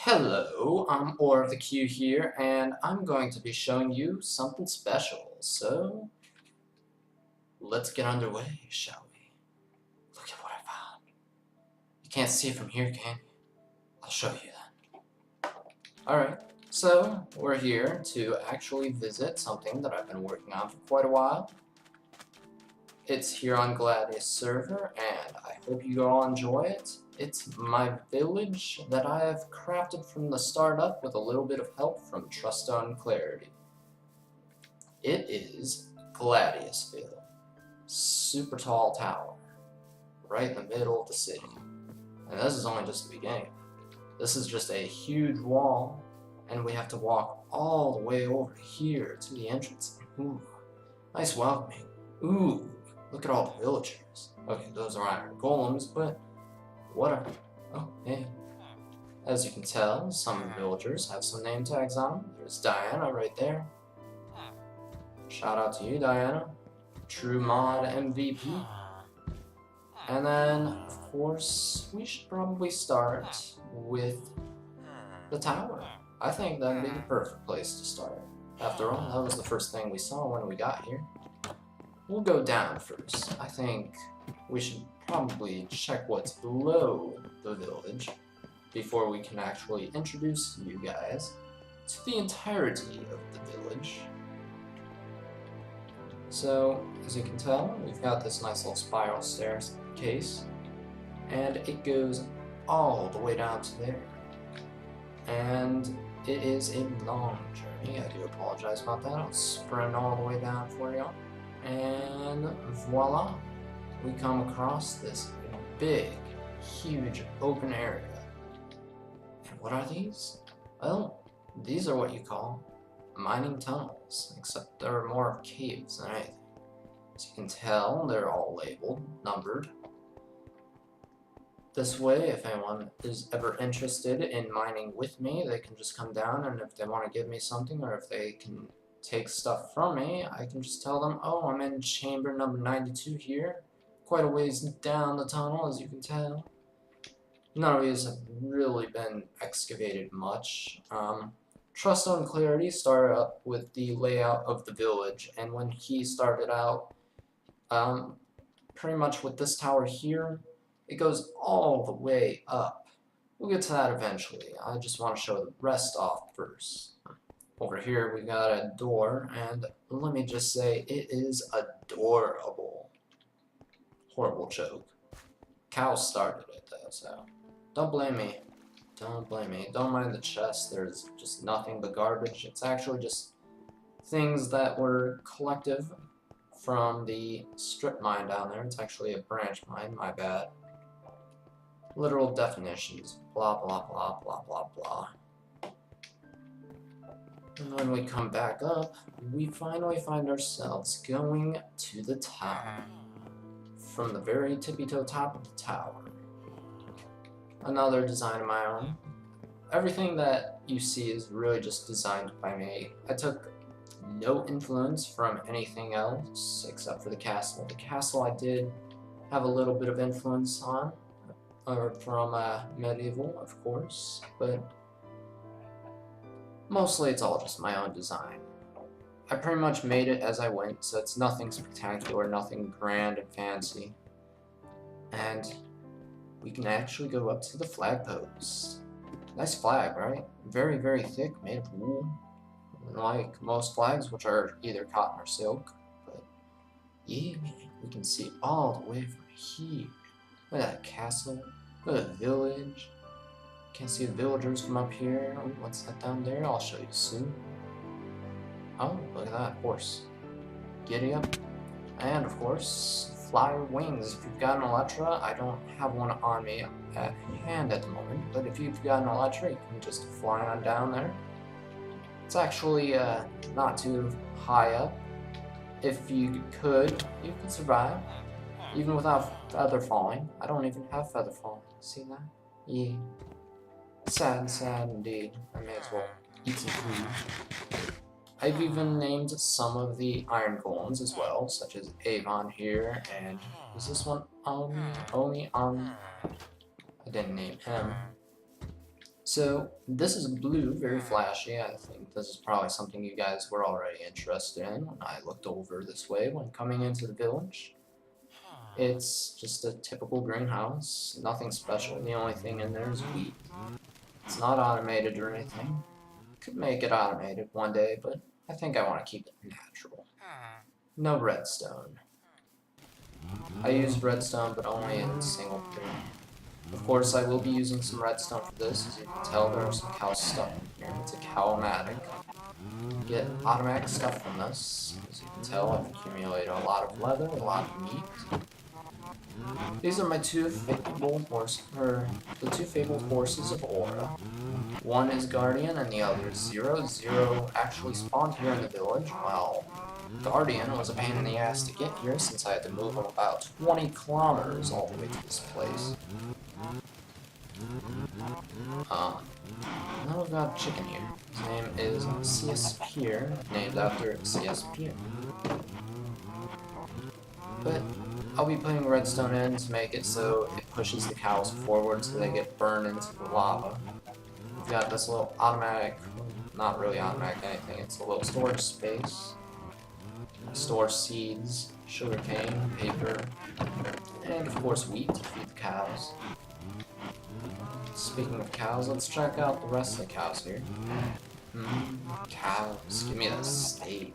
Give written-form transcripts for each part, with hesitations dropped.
Hello, I'm Or of the Q here, and I'm going to be showing you something special. So, let's get underway, shall we? Look at what I found. You can't see it from here, can you? I'll show you then. Alright, so we're here to actually visit something that I've been working on for quite a while. It's here on Gladius server, and I hope you all enjoy it. It's my village that I have crafted from the start up with a little bit of help from Truststone Clarity. It is Gladiusville. Super tall tower, right in the middle of the city. And this is only just the beginning. This is just a huge wall, and we have to walk all the way over here to the entrance. Ooh, nice welcoming. Ooh, look at all the villagers. Okay, those are iron golems, but whatever. Oh, hey. As you can tell, some villagers have some name tags on them. There's Diana right there. Shout out to you, Diana. True mod MVP. And then, of course, we should probably start with the tower. I think that would be the perfect place to start. After all, that was the first thing we saw when we got here. We'll go down first. I think we should probably check what's below the village before we can actually introduce you guys to the entirety of the village. So, as you can tell, we've got this nice little spiral staircase, and it goes all the way down to there. And it is a long journey. I do apologize about that. I'll sprint all the way down for you. And voila, we come across this big, huge open area. And what are these? Well, these are what you call mining tunnels, except they're more of caves than anything. As you can tell, they're all labeled, numbered. This way, if anyone is ever interested in mining with me, they can just come down, and if they want to give me something, or if they can take stuff from me, I can just tell them, oh, I'm in chamber number 92 here, quite a ways down the tunnel, as you can tell. None of these have really been excavated much. Truststone Clarity started up with the layout of the village, and when he started out, pretty much with this tower here, it goes all the way up. We'll get to that eventually. I just want to show the rest off first. Over here we got a door, and let me just say, it is adorable. Horrible joke. Cow started it though, so don't blame me. Don't blame me. Don't mind the chest. There's just nothing but garbage. It's actually just things that were collective from the strip mine down there. It's actually a branch mine, my bad. Literal definitions. Blah, blah, blah, blah, blah, blah. And when we come back up, we finally find ourselves going to the top. From the very tippy-toe top of the tower. Another design of my own. Everything that you see is really just designed by me. I took no influence from anything else except for the castle. The castle I did have a little bit of influence on, or from medieval, of course, but mostly it's all just my own design. I pretty much made it as I went, so it's nothing spectacular, nothing grand and fancy. And we can actually go up to the flag post. Nice flag, right? Very, very thick, made of wool. Like most flags, which are either cotton or silk. But yeah, man, we can see all the way from here. Look at that castle. Look at the village. Can't see the villagers from up here. Oh, what's that down there? I'll show you soon. Oh, look at that horse. Giddy up. And of course, flyer wings. If you've got an Electra, I don't have one on me at hand at the moment, but if you've got an Electra, you can just fly on down there. It's actually not too high up. If you could survive, even without feather falling. I don't even have feather falling. See that? Yeah. Sad, sad indeed. I may as well eat some food. I've even named some of the iron golems as well, such as Avon here, and is this one Oni? I didn't name him. So this is blue, very flashy. I think this is probably something you guys were already interested in when I looked over this way when coming into the village. It's just a typical greenhouse, nothing special. The only thing in there is wheat. It's not automated or anything. Could make it automated one day, but I think I want to keep it natural. No redstone. I used redstone, but only in single player. Of course, I will be using some redstone for this. As you can tell, there are some cows stuck in here. It's a cow-matic. You get automatic stuff from this. As you can tell, I've accumulated a lot of leather, a lot of meat. These are my two fabled horses of Aura. One is Guardian and the other is Zero. Zero actually spawned here in the village. Well, Guardian was a pain in the ass to get here since I had to move him about 20 kilometers all the way to this place. Now we've got a chicken here. His name is CS Pier, named after CS Pier. But I'll be putting redstone in to make it so it pushes the cows forward so they get burned into the lava. We've got this little automatic, not really automatic anything, it's a little storage space. Store seeds, sugarcane, paper, and of course wheat to feed the cows. Speaking of cows, let's check out the rest of the cows here. Cows, give me that steak.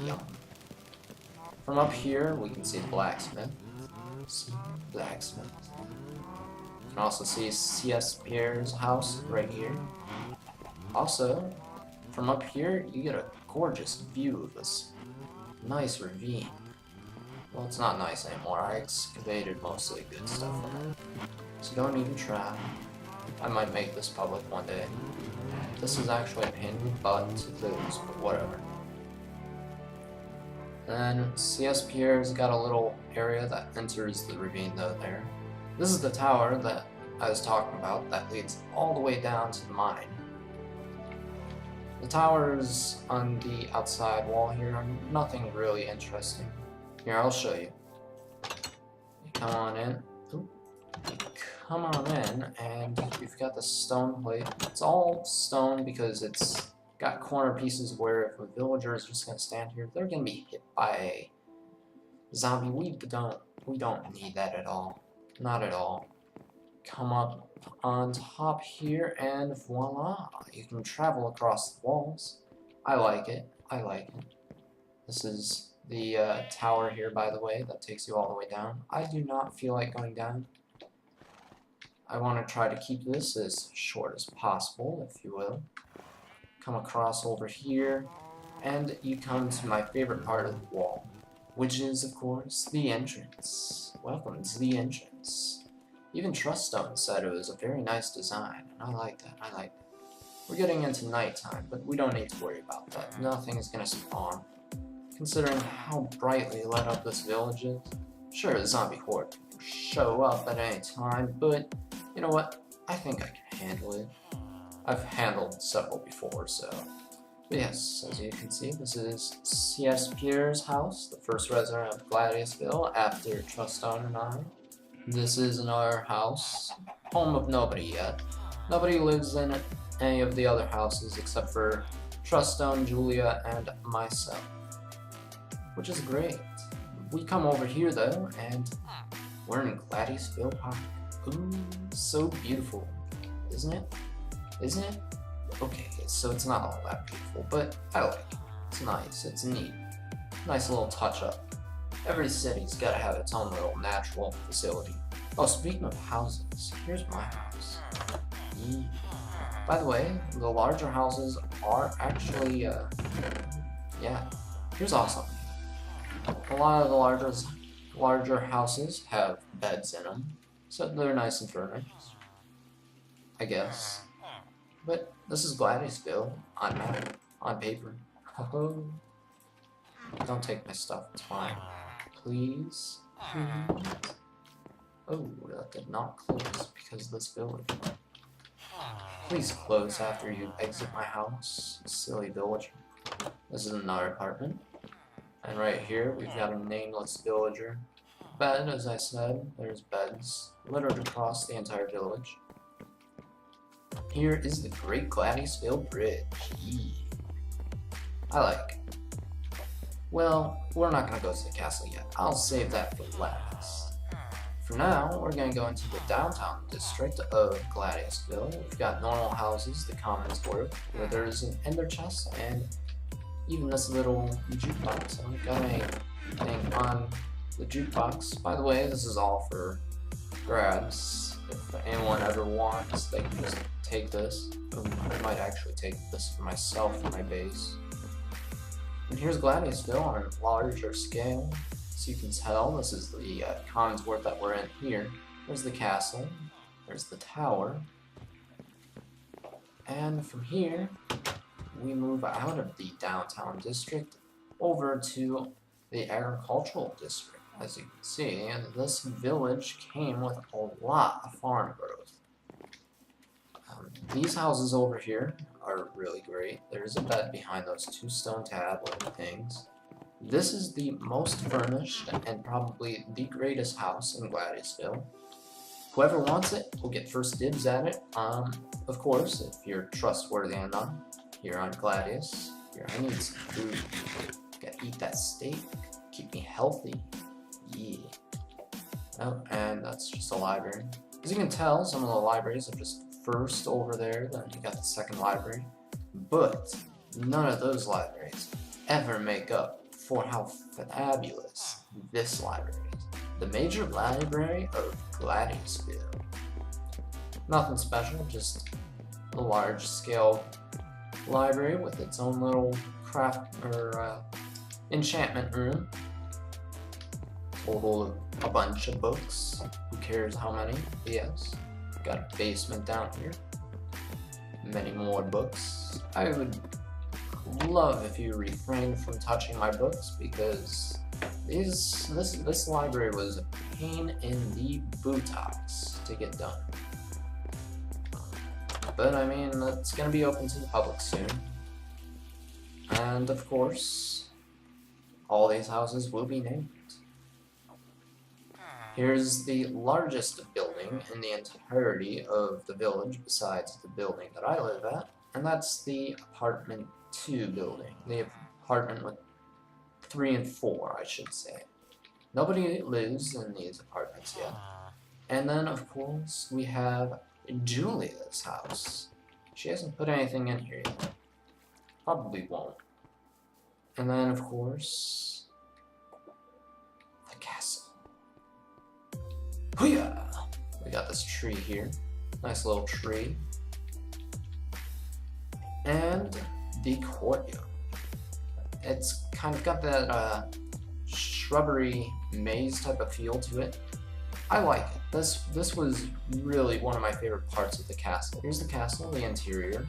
Yum. From up here, we can see the blacksmith. You can also see CS Pierre's house right here. Also, from up here, you get a gorgeous view of this nice ravine. Well, it's not nice anymore. I excavated most of the good stuff from it. So don't even try. I might make this public one day. This is actually a pain in the butt to lose, but whatever. Then CS Pierre's got a little area that enters the ravine though there. This is the tower that I was talking about that leads all the way down to the mine. The towers on the outside wall here are nothing really interesting. Here, I'll show you. You come on in. Ooh. You come on in, and you've got the stone plate. It's all stone because it's got corner pieces where if a villager is just gonna stand here, they're gonna be hit by a zombie. We don't need that at all. Not at all. Come up on top here and voila, you can travel across the walls. I like it. I like it. This is the tower here, by the way, that takes you all the way down. I do not feel like going down. I want to try to keep this as short as possible, if you will. Come across over here, and you come to my favorite part of the wall, which is, of course, the entrance. Welcome to the entrance. Even Truststone said it was a very nice design, and I like that, I like that. We're getting into nighttime, but we don't need to worry about that. Nothing is going to spawn. Considering how brightly lit up this village is, sure, the zombie horde can show up at any time, but you know what? I think I can handle it. I've handled several before, so... But yes, as you can see, this is CS Pierre's house, the first resident of Gladiusville after Truststone and I. This isn't our house, home of nobody yet. Nobody lives in any of the other houses except for Truststone, Julia, and myself. Which is great. We come over here though, and we're in Gladiusville Park. Ooh, so beautiful. Isn't it? Isn't it? Okay, so it's not all that beautiful, but I like it. It's nice, it's neat. Nice little touch up. Every city's gotta have its own little natural facility. Oh, speaking of houses, here's my house. Yeah. By the way, the larger houses are actually, yeah, here's awesome. A lot of the larger houses have beds in them, so they're nice and furnished, I guess. But this is Gladiusville on map, on paper. Oh, don't take my stuff, it's fine. Please, please. Oh, that did not close because of this village. Please close after you exit my house, silly villager. This is another apartment. And right here, we've got a nameless villager. Bed, as I said, there's beds littered across the entire village. here is the Great Gladiusville Bridge. Yee. I like it. Well, we're not going to go to the castle yet. I'll save that for last. For now, we're going to go into the downtown district of Gladiusville. We've got normal houses, the Commons Worth, where there's an ender chest, and even this little jukebox. I've got a thing on the jukebox. By the way, this is all for grabs. If anyone ever wants, they can just take this. I might actually take this for myself for my base. And here's Gladiusville on a larger scale. So you can tell, this is the Commons Worth that we're in here. There's the castle, there's the tower, and from here, we move out of the downtown district over to the agricultural district. As you can see, and this village came with a lot of farm growth. These houses over here are really great. There's a bed behind those two stone tablet things. This is the most furnished and probably the greatest house in Gladiusville. Whoever wants it will get first dibs at it. Of course, if you're trustworthy enough, here on Gladius, here I need some food. Gotta eat that steak, keep me healthy. Yeah. Oh, and that's just a library. As you can tell, some of the libraries are just first over there, then you got the second library. But none of those libraries ever make up for how fabulous this library is. The major library of Gladiusville. Nothing special, just a large scale library with its own little craft or enchantment room. Total of a bunch of books. Who cares how many? Yes. Got a basement down here. Many more books. I would love if you refrained from touching my books because this library was a pain in the buttocks to get done. But I mean, it's gonna be open to the public soon. And of course, all these houses will be named. Here's the largest building in the entirety of the village besides the building that I live at, and that's the apartment 2 building. The apartment with 3 and 4, I should say. Nobody lives in these apartments yet. And then, of course, we have Julia's house. She hasn't put anything in here yet. Probably won't. And then, of course, the castle. Hoo-yah! We got this tree here. Nice little tree. And the courtyard. It's kind of got that shrubbery maze type of feel to it. I like it. This was really one of my favorite parts of the castle. Here's the castle, the interior.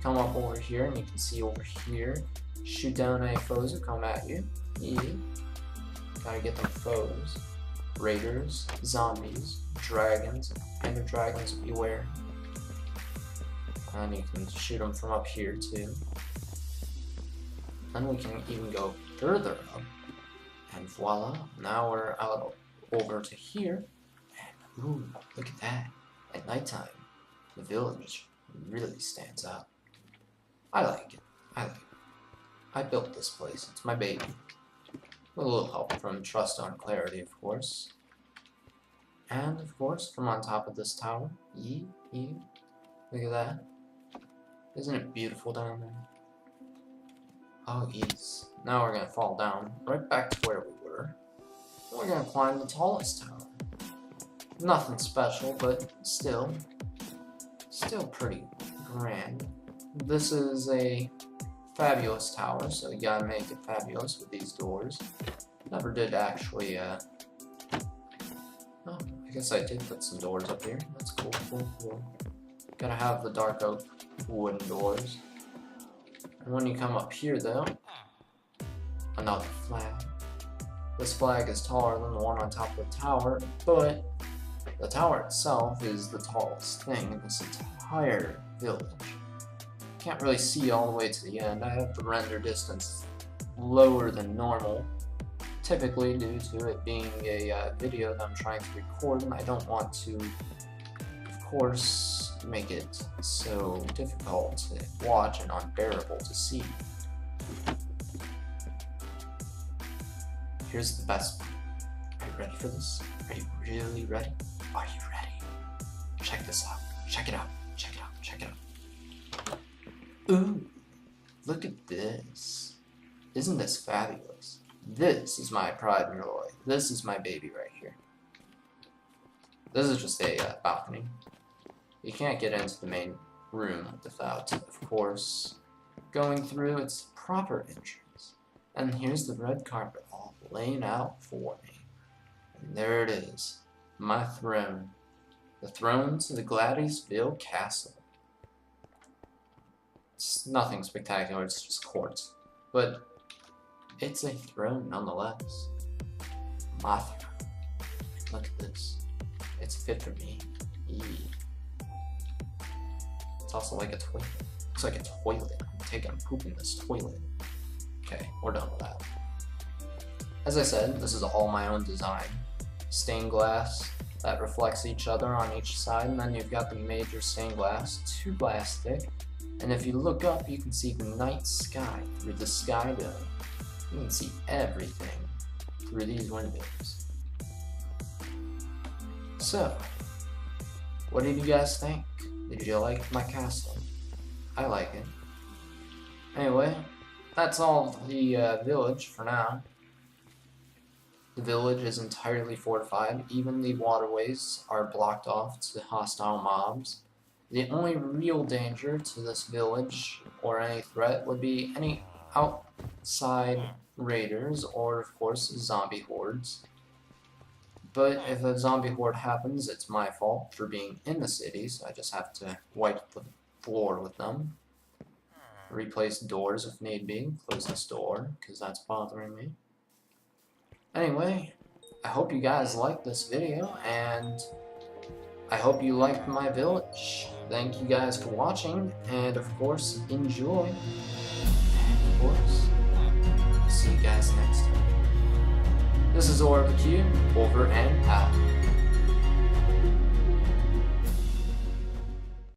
Come up over here and you can see over here. Shoot down any foes who come at you. Yeah. Gotta get them foes. Raiders, zombies, dragons, ender dragons, beware. And you can shoot them from up here too. Then we can even go further up. And voila, now we're out over to here. And ooh, look at that. At nighttime, the village really stands out. I like it. I like it. I built this place. It's my baby. With a little help from Trust on Clarity, of course. And, of course, from on top of this tower. Look at that. Isn't it beautiful down there? Oh, yes. Now we're going to fall down right back to where we were. We're going to climb the tallest tower. Nothing special, but still pretty grand. This is a fabulous tower, so you gotta make it fabulous with these doors. Never did actually, oh, I guess I did put some doors up here. That's cool. Gotta have the dark oak wooden doors. And when you come up here, though, another flag. This flag is taller than the one on top of the tower, but the tower itself is the tallest thing in this entire village. Can't really see all the way to the end. I have the render distance lower than normal, typically due to it being a video that I'm trying to record, and I don't want to, of course, make it so difficult to watch and unbearable to see. Here's the best part. Are you ready for this? Are you really ready? Are you ready? Check this out. Check it out. Check it out. Check it out. Ooh, look at this. Isn't this fabulous? This is my pride and joy. This is my baby right here. This is just a balcony. You can't get into the main room without, of course, going through its proper entrance. And here's the red carpet all laying out for me. And there it is, my throne. The throne to the Gladiusville castle. It's nothing spectacular, it's just quartz. But it's a throne nonetheless. My throne. Look at this. It's fit for me. It's also like a toilet. Looks like a toilet. I'm taking a poop in this toilet. Okay, we're done with that. As I said, this is all my own design. Stained glass that reflects each other on each side, and then you've got the major stained glass, 2 glass thick. And if you look up, you can see the night sky through the sky dome. You can see everything through these windows. So, what did you guys think? Did you like my castle? I like it. Anyway, that's all of the village for now. The village is entirely fortified. Even the waterways are blocked off to hostile mobs. The only real danger to this village, or any threat, would be any outside raiders, or of course zombie hordes. But if a zombie horde happens, it's my fault for being in the city, so I just have to wipe the floor with them. Replace doors if need be, close this door, because that's bothering me. Anyway, I hope you guys liked this video, and I hope you liked my village. Thank you guys for watching, and of course, enjoy. And of course, see you guys next time. This is Q, over and out.